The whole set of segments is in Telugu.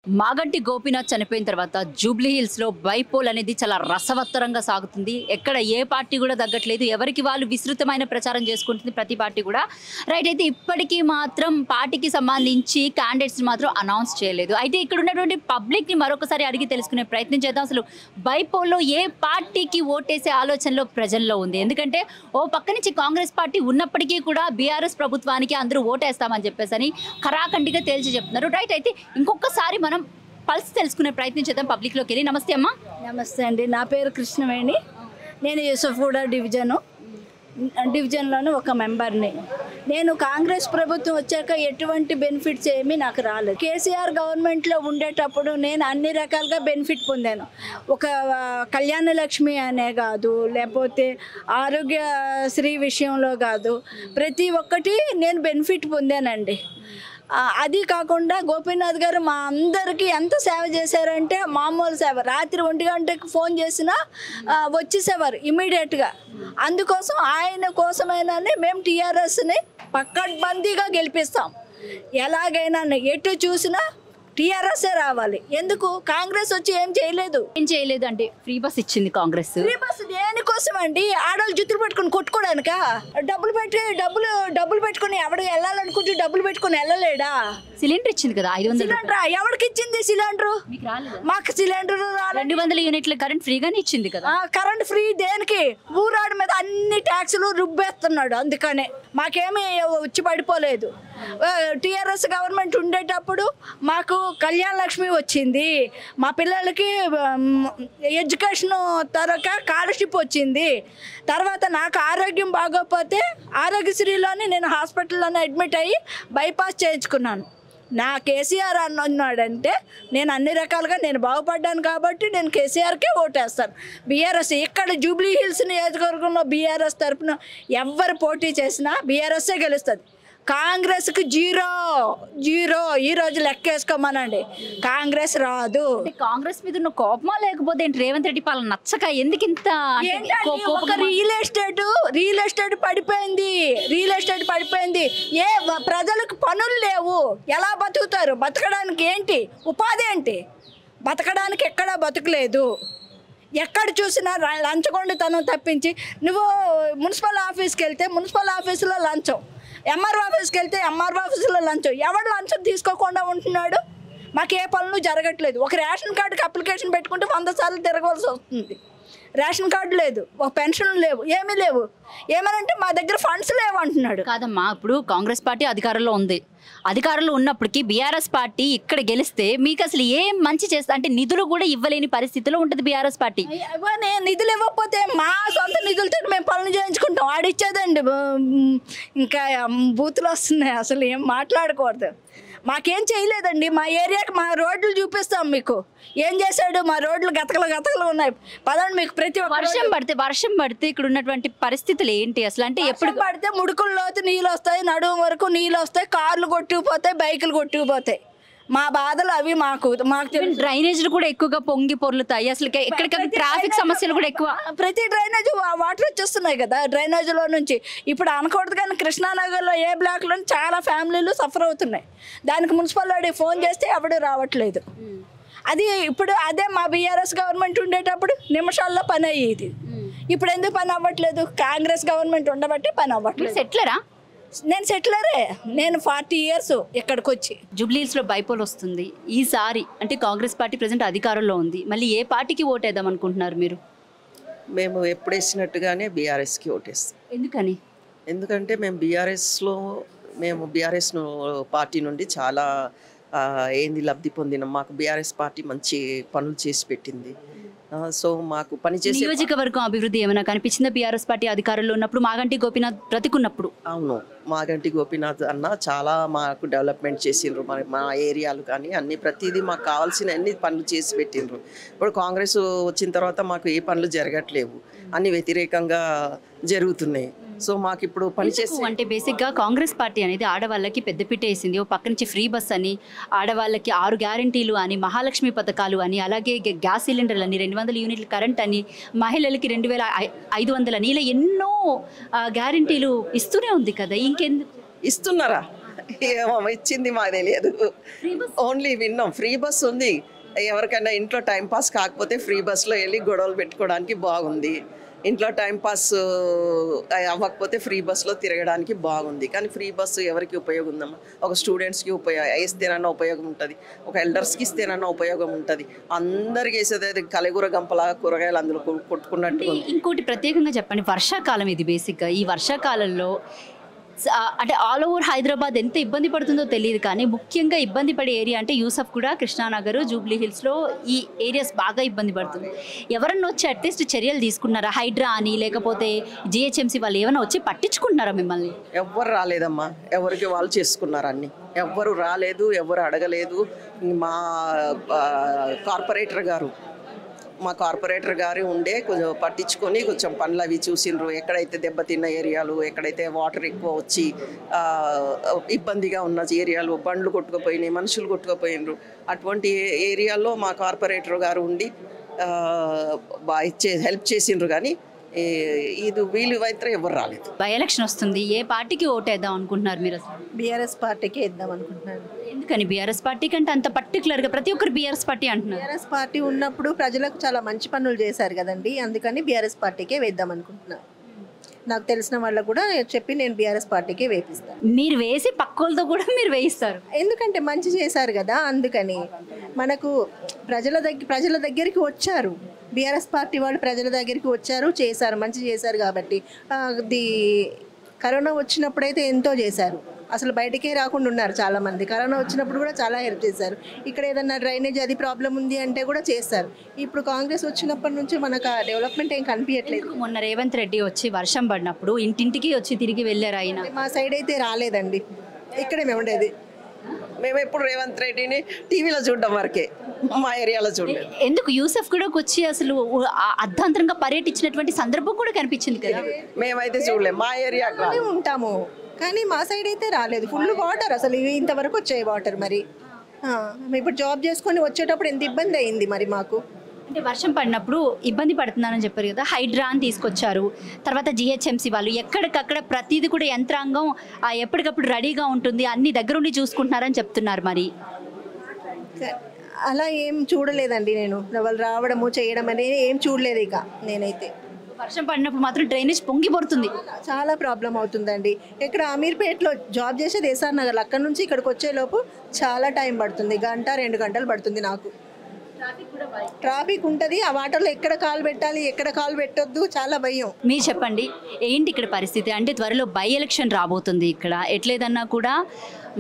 మాగంటి గోపీనాథ్ చనిపోయిన తర్వాత జూబ్లీ హిల్స్ లో బైపోల్ అనేది చాలా రసవత్తరంగా సాగుతుంది. ఎక్కడ ఏ పార్టీ కూడా తగ్గట్లేదు. ఎవరికి వాళ్ళు విస్తృతమైన ప్రచారం చేసుకుంటుంది ప్రతి పార్టీ కూడా. రైట్. అయితే ఇప్పటికీ మాత్రం పార్టీకి సంబంధించి క్యాండిడేట్స్ మాత్రం అనౌన్స్ చేయలేదు. అయితే ఇక్కడ ఉన్నటువంటి పబ్లిక్ ని మరొకసారి అడిగి తెలుసుకునే ప్రయత్నం చేద్దాం. అసలు బైపోల్లో ఏ పార్టీకి ఓటేసే ఆలోచనలో ప్రజల్లో ఉంది? ఎందుకంటే ఓ పక్క నుంచి కాంగ్రెస్ పార్టీ ఉన్నప్పటికీ కూడా బీఆర్ఎస్ ప్రభుత్వానికి అందరూ ఓటేస్తామని చెప్పేసి ఖరాఖండిగా తేల్చి చెప్తున్నారు. రైట్. అయితే ఇంకొకసారి మనం పల్స్ తెలుసుకునే ప్రయత్నం చేద్దాం పబ్లిక్లోకి వెళ్ళి. నమస్తే అమ్మా. నమస్తే అండి, నా పేరు కృష్ణవేణి. నేను యూసఫ్గూడ డివిజన్లోని ఒక మెంబర్ని. నేను కాంగ్రెస్ ప్రభుత్వం వచ్చాక ఎటువంటి బెనిఫిట్స్ ఏమీ నాకు రాలేదు. కేసీఆర్ గవర్నమెంట్లో ఉండేటప్పుడు నేను అన్ని రకాలుగా బెనిఫిట్ పొందాను. ఒక కళ్యాణ లక్ష్మి అనే కాదు, లేకపోతే ఆరోగ్యశ్రీ విషయంలో కాదు, ప్రతి ఒక్కటి నేను బెనిఫిట్ పొందానండి. అది కాకుండా గోపీనాథ్ గారు మా అందరికీ ఎంత సేవ చేశారంటే మామూలు సేవ. రాత్రి 1 గంటకి ఫోన్ చేసినా వచ్చేసేవారు ఇమీడియట్గా. అందుకోసం ఆయన కోసమైనా మేము టీఆర్ఎస్ని పక్కడ్బందీగా గెలిపిస్తాం. ఎలాగైనా ఎటు చూసినా టీఆర్ఎస్ఏ రావాలి. ఎందుకు? కాంగ్రెస్ వచ్చి ఏం చేయలేదు. అంటే ఫ్రీ బస్ ఇచ్చింది కాంగ్రెస్. ఫ్రీ బస్ దేనికోసం అండి? ఆడవాళ్ళు జుత్తులు పెట్టుకుని కొట్టుకోవడానికా? డబ్బులు పెట్టుకుని ఎవడు వెళ్ళాలనుకుంటే డబ్బులు పెట్టుకుని వెళ్ళలేడా? సిలిండర్ ఇచ్చింది కదా 500. సిలిండర్ ఎవరికి ఇచ్చింది? సిలిండర్ మాకు సిలిండర్ 200 యూనిట్ల కరెంట్ ఫ్రీగానే ఇచ్చింది కదా. కరెంట్ ఫ్రీ దేనికి? ఊరాడి మీద అన్ని ట్యాక్సులు రుబ్బేస్తున్నాడు. అందుకనే మాకేమీ వచ్చి పడిపోలేదు. టీఆర్ఎస్ గవర్నమెంట్ ఉండేటప్పుడు మాకు కళ్యాణ లక్ష్మి వచ్చింది, మా పిల్లలకి ఎడ్యుకేషన్ తరక స్కాలర్షిప్ వచ్చింది. తర్వాత నాకు ఆరోగ్యం బాగోకపోతే ఆరోగ్యశ్రీలోని నేను హాస్పిటల్లోనే అడ్మిట్ అయ్యి బైపాస్ చేయించుకున్నాను. నా కేసీఆర్ అన్నాడంటే నేను అన్ని రకాలుగా నేను బాగుపడ్డాను కాబట్టి నేను కేసీఆర్కే ఓటేస్తాను. బీఆర్ఎస్ ఇక్కడ జూబ్లీ హిల్స్ నియోజకవర్గంలో బీఆర్ఎస్ తరఫున ఎవరు పోటీ చేసినా బీఆర్ఎస్ఏ గెలుస్తుంది. కాంగ్రెస్కి జీరో. ఈరోజు లెక్కేసుకోమనండి, కాంగ్రెస్ రాదు. కాంగ్రెస్ మీద ఉన్న కోపమా లేకపోతే రేవంత్ రెడ్డి పాలన నచ్చక ఎందుకు ఇంత? రియల్ ఎస్టేట్ పడిపోయింది. ప్రజలకు పనులు లేవు, ఎలా బతుకుతారు? బతకడానికి ఏంటి ఉపాధి? ఏంటి బతకడానికి? ఎక్కడా బతకలేదు. ఎక్కడ చూసినా లంచగొండితనం తప్పించి. నువ్వు మున్సిపల్ ఆఫీస్కి వెళ్తే మున్సిపల్ ఆఫీసులో లంచం, ఎంఆర్ఓ ఆఫీస్కి వెళ్తే ఎంఆర్ఓ ఆఫీసులో లంచం. ఎవడు లంచం తీసుకోకుండా ఉంటున్నాడు? మాకు ఏ పనులు జరగట్లేదు. ఒక రేషన్ కార్డుకి అప్లికేషన్ పెట్టుకుంటే 100 సార్లు తిరగవలసి వస్తుంది. రేషన్ కార్డు లేదు, ఒక పెన్షన్ లేవు, ఏమీ లేవు. ఏమనంటే మా దగ్గర ఫండ్స్ లేవు అంటున్నాడు. కాదమ్మా, ఇప్పుడు కాంగ్రెస్ పార్టీ అధికారంలో ఉంది. అధికారంలో ఉన్నప్పటికీ బీఆర్ఎస్ పార్టీ ఇక్కడ గెలిస్తే మీకు అసలు ఏం మంచి చేస్తా అంటే నిధులు కూడా ఇవ్వలేని పరిస్థితిలో ఉంటుంది బీఆర్ఎస్ పార్టీ. నిధులు ఇవ్వకపోతే మా సొంత నిధులతో మేము పనులు చేయించుకుంటాం. ఆడిచ్చేదండి. ఇంకా బూతులు వస్తున్నాయి, అసలు ఏం మాట్లాడకూడదు. మాకేం చేయలేదండి. మా ఏరియాకి మా రోడ్లు చూపిస్తాం మీకు. ఏం చేశాడు? మా రోడ్లు గతకలు ఉన్నాయి. పదండి మీకు ప్రతి వర్షం పడితే ఇక్కడ ఉన్నటువంటి పరిస్థితులు ఏంటి అసలు? అంటే ఎప్పుడు పడితే ముడుకుల్లోకి నీళ్ళు వస్తాయి, నడుము వరకు నీళ్ళు వస్తాయి, కార్లు కొట్టుకుపోతాయి, బైకులు కొట్టుకుపోతాయి. మా బాధలు అవి. మాకు డ్రైనేజీలు కూడా ఎక్కువగా పొంగి పొర్లుతాయి. అసలు ఎక్కడికక్కడ ట్రాఫిక్ సమస్యలు కూడా ఎక్కువ. ప్రతి డ్రైనేజ్ వాటర్ వచ్చేస్తున్నాయి కదా డ్రైనేజీలో నుంచి. ఇప్పుడు అనకూడదు కానీ కృష్ణానగర్లో ఏ బ్లాక్లో చాలా ఫ్యామిలీలు సఫర్ అవుతున్నాయి. దానికి మున్సిపల్ వాడికి ఫోన్ చేస్తే ఎవడు రావట్లేదు. అది ఇప్పుడు అదే మా బీఆర్ఎస్ గవర్నమెంట్ ఉండేటప్పుడు నిమిషాల్లో పని అయ్యేది. ఇప్పుడు ఎందుకు పని అవ్వట్లేదు? కాంగ్రెస్ గవర్నమెంట్ ఉండబట్టి పని అవ్వట్లేదు. సెటిలరా? నేను సెటిలరే. నేను 40 years ఇక్కడికి వచ్చి. జూబ్లీ హిల్స్ లో బైపోల్ వస్తుంది ఈసారి. అంటే కాంగ్రెస్ పార్టీ ప్రెసెంట్ అధికారంలో ఉంది. మళ్ళీ ఏ పార్టీకి ఓటేద్దాం అనుకుంటున్నారు మీరు? మేము ఎప్పుడు వేసినట్టుగానే బీఆర్ఎస్కి ఓటేస్తాం. ఎందుకని? ఎందుకంటే మేము బీఆర్ఎస్ పార్టీ నుండి చాలా లబ్ధి పొందినాం. మాకు బీఆర్ఎస్ పార్టీ మంచి పనులు చేసి పెట్టింది. సో మాకు పనిచేసే నియోజకవర్గం అభివృద్ధి ఏమైనా కనిపించిందా బీఆర్ఎస్ పార్టీ అధికారంలో ఉన్నప్పుడు? మాగంటి గోపీనాథ్ బ్రతికున్నప్పుడు. అవును, మాగంటి గోపీనాథ్ అన్న చాలా మాకు డెవలప్మెంట్ చేసిండ్రు. మా ఏరియాలు కానీ ప్రతిదీ మాకు కావాల్సిన అన్ని పనులు చేసి పెట్టిండ్రు. ఇప్పుడు కాంగ్రెస్ వచ్చిన తర్వాత మాకు ఏ పనులు జరగట్లేవు, అన్ని వ్యతిరేకంగా జరుగుతున్నాయి. సో మాకు ఇప్పుడు పనిచేసి అంటే బేసిక్గా కాంగ్రెస్ పార్టీ అనేది ఆడవాళ్ళకి పెద్దపీట వేసింది. ఓ పక్క నుంచి ఫ్రీ బస్ అని, ఆడవాళ్ళకి 6 గ్యారంటీలు అని, మహాలక్ష్మి పథకాలు అని, అలాగే గ్యాస్ సిలిండర్లు అని, 200 యూనిట్ల కరెంట్ అని, మహిళలకి 2500 అని, ఇలా ఎన్నో గ్యారంటీలు ఇస్తూనే ఉంది కదా. ఇంకెందుకు ఇస్తున్నారా? ఏమో ఇచ్చింది మాకు తెలియదు. ఓన్లీ విన్నాం ఫ్రీ బస్ ఉంది. ఎవరికైనా ఇంట్లో టైంపాస్ కాకపోతే ఫ్రీ బస్లో వెళ్ళి గొడవలు పెట్టుకోవడానికి బాగుంది. ఇంట్లో టైంపాస్ అవ్వకపోతే ఫ్రీ బస్లో తిరగడానికి బాగుంది. కానీ ఫ్రీ బస్సు ఎవరికి ఉపయోగం ఉందమ్మా? ఒక స్టూడెంట్స్కి వేస్తేనన్నా ఉపయోగం ఉంటుంది, ఒక ఎల్డర్స్కి ఇస్తేనన్నా ఉపయోగం ఉంటుంది. అందరికి వేసేది కలగూర గంపలాగా కూరగాయలు అందులో కొట్టుకున్నట్టు. ఇంకోటి ప్రత్యేకంగా చెప్పండి, వర్షాకాలం ఇది బేసిక్గా. ఈ వర్షాకాలంలో అంటే ఆల్ ఓవర్ హైదరాబాద్ ఎంత ఇబ్బంది పడుతుందో తెలియదు, కానీ ముఖ్యంగా ఇబ్బంది పడే ఏరియా అంటే యూసఫ్ కూడా, కృష్ణానగర్, జూబ్లీ హిల్స్లో ఈ ఏరియాస్ బాగా ఇబ్బంది పడుతుంది. ఎవరన్నా వచ్చి అట్లీస్ట్ చర్యలు తీసుకున్నారా? హైడ్రా అని లేకపోతే జిహెచ్ఎంసీ వాళ్ళు ఏమైనా వచ్చి పట్టించుకుంటున్నారా మిమ్మల్ని? ఎవ్వరు రాలేదమ్మా, ఎవరికి వాళ్ళు చేసుకున్నారు అన్ని. ఎవ్వరు రాలేదు, ఎవరు అడగలేదు. మా కార్పొరేటర్ గారు ఉండే కొంచెం పట్టించుకొని కొంచెం పనులు అవి చూసిండ్రు. ఎక్కడైతే దెబ్బతిన్న ఏరియాలు, ఎక్కడైతే వాటర్ ఎక్కువ వచ్చి ఇబ్బందిగా ఉన్న ఏరియాలు, బండ్లు కొట్టుకుపోయినాయి, మనుషులు కొట్టుకుపోయినరు, అటువంటి ఏరియాల్లో మా కార్పొరేటర్ గారు ఉండి బాగా హెల్ప్ చేసిండ్రు. కానీ ఇది వీళ్ళు అయితే ఎవరు రాలేదు. బై ఎలక్షన్ వస్తుంది, ఏ పార్టీకి ఓటేద్దాం అనుకుంటున్నారు మీరు? అసలు బీఆర్ఎస్ పార్టీకి వేద్దాం అనుకుంటున్నాను. ఎందుకని బీఆర్ఎస్ పార్టీ కంటే అంత పర్టికులర్గా ప్రతి ఒక్కరు బీఆర్ఎస్ పార్టీ అంటున్నారు? బీఆర్ఎస్ పార్టీ ఉన్నప్పుడు ప్రజలకు చాలా మంచి పనులు చేశారు కదండి, అందుకని బీఆర్ఎస్ పార్టీకే వేద్దాం అనుకుంటున్నాను. నాకు తెలిసిన వాళ్ళకు కూడా చెప్పి నేను బీఆర్ఎస్ పార్టీకే వేపిస్తాను. మీరు వేసి పక్కోళ్ళతో కూడా మీరు వేయిస్తారు, ఎందుకంటే మంచి చేశారు కదా, అందుకని మనకు ప్రజల దగ్గరికి వచ్చారు. బీఆర్ఎస్ పార్టీ వాళ్ళు ప్రజల దగ్గరికి వచ్చారు, చేశారు, మంచి చేశారు. కాబట్టి కరోనా వచ్చినప్పుడైతే ఎంతో చేశారు, అసలు బయటకే రాకుండా ఉన్నారు చాలామంది. కరోనా వచ్చినప్పుడు కూడా చాలా హెల్ప్ చేశారు. ఇక్కడ ఏదన్నా డ్రైనేజ్ అది ప్రాబ్లం ఉంది అంటే కూడా చేస్తారు. ఇప్పుడు కాంగ్రెస్ వచ్చినప్పటి నుంచి మనకు ఆ డెవలప్మెంట్ ఏం కనిపించట్లేదు. మొన్న రేవంత్ రెడ్డి వచ్చి వర్షం పడినప్పుడు ఇంటింటికి వచ్చి తిరిగి వెళ్ళారు ఆయన. మా సైడ్ అయితే రాలేదండి, ఇక్కడే మేము ఉండేది. మేము ఎప్పుడు రేవంత్ రెడ్డిని టీవీలో చూడడం వరకే, మా ఏరియాలో చూడలేదు. ఎందుకు యూసఫ్ కూడా వచ్చి అసలు అర్ధాంతరంగా పర్యటించినటువంటి సందర్భం కూడా కనిపించింది కదా? మేమైతే చూడలేము, మా ఏరియా ఉంటాము కానీ మా సైడ్ అయితే రాలేదు. ఫుల్ వాటర్, అసలు ఇంతవరకు వచ్చాయి వాటర్. మరి ఇప్పుడు జాబ్ చేసుకొని వచ్చేటప్పుడు ఎంత ఇబ్బంది అయింది మరి మాకు. అంటే వర్షం పడినప్పుడు ఇబ్బంది పడుతున్నారని చెప్పారు కదా, హైడ్రా అని తీసుకొచ్చారు. తర్వాత జిహెచ్ఎంసీ వాళ్ళు ఎక్కడికక్కడ ప్రతిదీ కూడా యంత్రాంగం ఎప్పటికప్పుడు రెడీగా ఉంటుంది, అన్ని దగ్గరుండి చూసుకుంటున్నారని చెప్తున్నారు. మరి అలా ఏం చూడలేదండి నేను, వాళ్ళు రావడము చేయడం అనేది ఏం చూడలేదు. ఇక నేనైతే వర్షం పడినప్పుడు మాత్రం డ్రైనేజ్ పొంగి పడుతుంది, చాలా ప్రాబ్లం అవుతుందండి. ఇక్కడ అమీర్పేటలో జాబ్ చేసేది ఎస్ఆర్ నగర్, అక్కడ నుంచి ఇక్కడికి వచ్చేలోపు చాలా టైం పడుతుంది, 1-2 గంటలు పడుతుంది నాకు. ట్రాఫిక్ ఉంటుంది, ఆ వాటర్లో ఎక్కడ కాలు పెట్టాలి ఎక్కడ కాలు పెట్టొద్దు, చాలా భయం. మీరు చెప్పండి ఏంటి ఇక్కడ పరిస్థితి? అంటే త్వరలో బై ఎలక్షన్ రాబోతుంది. ఇక్కడ ఎట్లేదన్నా కూడా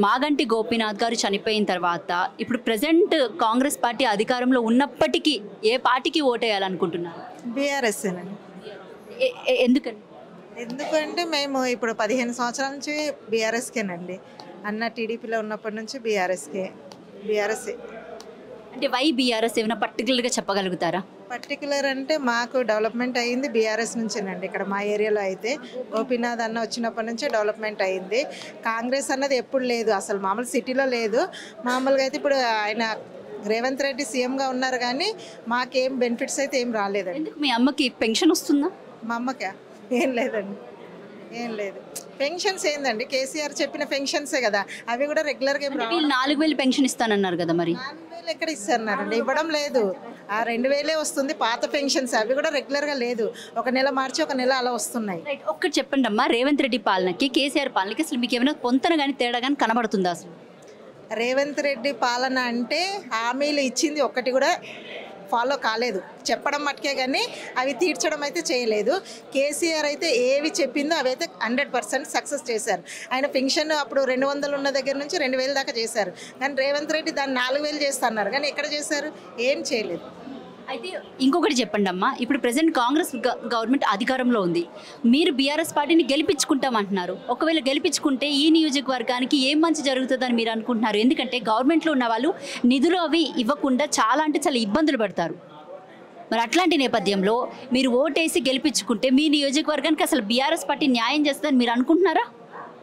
మాగంటి గోపీనాథ్ గారు చనిపోయిన తర్వాత ఇప్పుడు ప్రజెంట్ కాంగ్రెస్ పార్టీ అధికారంలో ఉన్నప్పటికీ ఏ పార్టీకి ఓటేయాలనుకుంటున్నారు? బీఆర్ఎస్. ఎందుకంటే మేము ఇప్పుడు 15 సంవత్సరాల నుంచి బీఆర్ఎస్కేనండి. అన్న టీడీపీలో ఉన్నప్పటి నుంచి బీఆర్ఎస్కే. అంటే వై బీఆర్ఎస్ ఏమైనా పర్టికులర్గా చెప్పగలుగుతారా? పర్టికులర్ అంటే మాకు డెవలప్మెంట్ అయ్యింది బీఆర్ఎస్ నుంచేనండి. ఇక్కడ మా ఏరియాలో అయితే గోపీనాథ్ అన్న వచ్చినప్పటి నుంచే డెవలప్మెంట్ అయ్యింది. కాంగ్రెస్ అన్నది ఎప్పుడు లేదు, అసలు మామూలు సిటీలో లేదు. మామూలుగా అయితే ఇప్పుడు ఆయన రేవంత్ రెడ్డి సీఎంగా ఉన్నారు, కానీ మాకేం బెనిఫిట్స్ అయితే ఏం రాలేదండి. మీ అమ్మకి పెన్షన్ వస్తుందా? మా అమ్మకా ఏం లేదండి, ఏం లేదు. పెన్షన్స్ ఏందండి, కేసీఆర్ చెప్పిన పెన్షన్సే కదా, అవి కూడా రెగ్యులర్గా ఏం రావు. 4000 పెన్షన్ ఇస్తానన్నారు కదా, మరి 4000 ఎక్కడ ఇస్తారన్నారండి? ఇవ్వడం లేదు. ఆ 2000 వస్తుంది పాత పెన్షన్స్, అవి కూడా రెగ్యులర్గా లేదు. ఒక నెల మార్చి ఒక నెల అలా వస్తున్నాయి. ఒక్కటి చెప్పండి అమ్మా, రేవంత్ రెడ్డి పాలనకి కేసీఆర్ పాలనకి అసలు మీకు ఏమైనా పొంతన కానీ తేడా కానీ కనబడుతుందా? అసలు రేవంత్ రెడ్డి పాలన అంటే హామీలు ఇచ్చింది ఒక్కటి కూడా ఫాలో కాలేదు, చెప్పడం మట్టుకే, కానీ అవి తీర్చడం అయితే చేయలేదు. కేసీఆర్ అయితే ఏవి చెప్పిందో అవి అయితే 100% సక్సెస్ చేశారు. ఆయన పెన్షన్ అప్పుడు 200 ఉన్న దగ్గర నుంచి 2000 దాకా చేశారు. కానీ రేవంత్ రెడ్డి దాన్ని 4000 చేస్తున్నారు, కానీ ఎక్కడ చేశారు? ఏం చేయలేదు. అయితే ఇంకొకటి చెప్పండి అమ్మా, ఇప్పుడు ప్రెసెంట్ కాంగ్రెస్ గవర్నమెంట్ అధికారంలో ఉంది, మీరు బీఆర్ఎస్ పార్టీని గెలిపించుకుంటామంటున్నారు. ఒకవేళ గెలిపించుకుంటే ఈ నియోజకవర్గానికి ఏం మంచి జరుగుతుందని మీరు అనుకుంటున్నారు? ఎందుకంటే గవర్నమెంట్లో ఉన్న వాళ్ళు నిధులు అవి ఇవ్వకుండా చాలా అంటే చాలా ఇబ్బందులు పడతారు. మరి అట్లాంటి నేపథ్యంలో మీరు ఓటేసి గెలిపించుకుంటే మీ నియోజకవర్గానికి అసలు బీఆర్ఎస్ పార్టీ న్యాయం చేస్తుందని మీరు అనుకుంటున్నారా?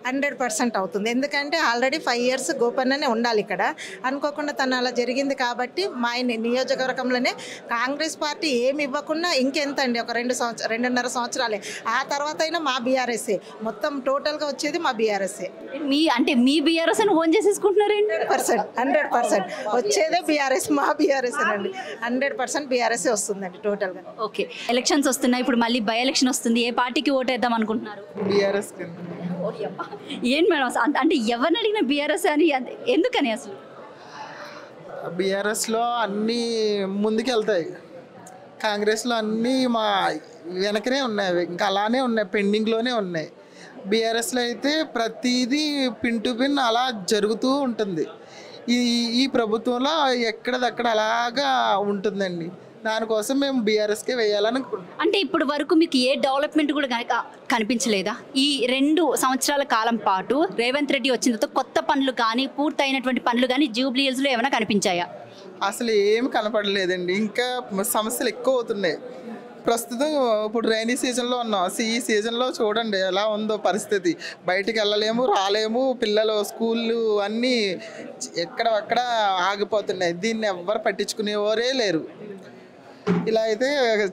100% అవుతుంది. ఎందుకంటే ఆల్రెడీ 5 years గోపన్ననే ఉండాలి ఇక్కడ. అనుకోకుండా తను అలా జరిగింది కాబట్టి మా నియోజకవర్గంలోనే కాంగ్రెస్ పార్టీ ఏమి ఇవ్వకుండా ఇంకెంత అండి, ఒక 2.5 సంవత్సరాలే. ఆ తర్వాత అయినా మా బీఆర్ఎస్ఏ మొత్తం టోటల్గా వచ్చేది మా బీఆర్ఎస్ఏ. మీ బీఆర్ఎస్ అని ఓన్ చేసేసుకుంటున్నారండి. 100% వచ్చేదే బీఆర్ఎస్, మా బీఆర్ఎస్ అండి. 100% బీఆర్ఎస్ఏ వస్తుందండి టోటల్గా. ఓకే, ఎలక్షన్స్ వస్తున్నాయి, ఇప్పుడు మళ్ళీ బై ఎలక్షన్ వస్తుంది. ఏ పార్టీకి ఓటేద్దాం అనుకుంటున్నారు? బీఆర్ఎస్ ఏం మేడం అంటే ఎవరిని అడిగిన బీఆర్ఎస్ అని, ఎందుకని అసలు? బీఆర్ఎస్లో అన్నీ ముందుకెళ్తాయి, కాంగ్రెస్లో అన్నీ మా వెనకనే ఉన్నాయి, ఇంకా అలానే ఉన్నాయి, పెండింగ్లోనే ఉన్నాయి. బీఆర్ఎస్లో అయితే ప్రతిదీ పిన్ టు పిన్ అలా జరుగుతూ ఉంటుంది. ఈ ప్రభుత్వంలో ఎక్కడదక్కడ అలాగా ఉంటుందండి. దానికోసం మేము బీఆర్ఎస్కే వేయాలనుకుంటున్నాం. అంటే ఇప్పుడు వరకు మీకు ఏ డెవలప్మెంట్ కూడా కనిపించలేదా? ఈ 2 సంవత్సరాల కాలం పాటు రేవంత్ రెడ్డి వచ్చిన తర్వాత కొత్త పనులు కానీ, పూర్తయినటువంటి పనులు కానీ జూబ్లీ హిల్స్లో ఏమైనా కనిపించాయా? అసలు ఏమి కనపడలేదండి. ఇంకా సమస్యలు ఎక్కువ అవుతున్నాయి. ప్రస్తుతం ఇప్పుడు రైనీ సీజన్లో ఉన్నాం. ఈ సీజన్లో చూడండి ఎలా ఉందో పరిస్థితి. బయటికి వెళ్ళలేము, రాలేము. పిల్లలు స్కూళ్ళు అన్నీ ఎక్కడక్కడ ఆగిపోతున్నాయి. దీన్ని ఎవ్వరు పట్టించుకునేవారే లేరు. ఇలా అయితే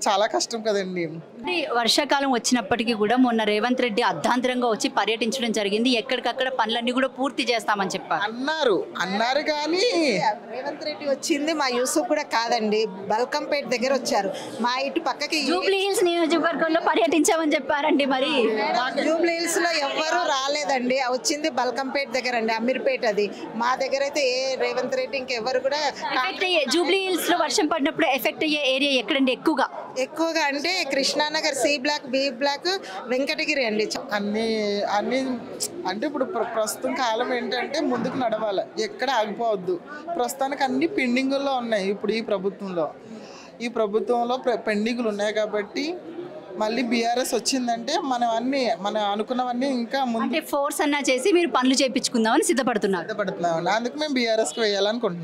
చాలా కష్టం కదండి. అంటే వర్షాకాలం వచ్చినప్పటికీ కూడా మొన్న రేవంత్ రెడ్డి అర్ధాంతరంగా వచ్చి పర్యటించడం జరిగింది. ఎక్కడికక్కడ పనులన్నీ కూడా పూర్తి చేస్తామని చెప్పారు. అన్నారు కానీ రేవంత్ రెడ్డి వచ్చింది మా యూసుఫ్ కూడా కాదండి, బల్కంపేట దగ్గర వచ్చారు. మా ఇటు పక్కకి జూబ్లీ హిల్స్ నియోజకవర్గంలో పర్యటించామని చెప్పారండి. మరి జూబ్లీ హిల్స్ లో ఎవ్వరూ రాలేదండి, వచ్చింది బల్కంపేట దగ్గర అండి, అమీర్పేట. అది మా దగ్గర అయితే ఏ రేవంత్ రెడ్డి ఇంకెవ్వరు కూడా జూబ్లీ హిల్స్ లో వర్షం పడినప్పుడు ఎఫెక్ట్ అయ్యే ఏరియా ఎక్కడండి ఎక్కువగా అంటే Krishnanagar, C block, B block, Venkatagiri అండి. అన్నీ అంటే ఇప్పుడు ప్రస్తుతం కాలం ఏంటంటే ముందుకు నడవాలి, ఎక్కడ ఆగిపోవద్దు. ప్రస్తుతానికి అన్ని పెండింగుల్లో ఉన్నాయి. ఇప్పుడు ఈ ప్రభుత్వంలో పెండింగులు ఉన్నాయి కాబట్టి మళ్ళీ బీఆర్ఎస్ వచ్చిందంటే మనం అనుకున్నవన్నీ ఇంకా ముందు ఫోర్స్ అన్నా చేసి మీరు పనులు చేయించుకుందామని సిద్ధపడుతున్నారు. అందుకు మేము బీఆర్ఎస్కి వేయాలనుకుంటున్నాం.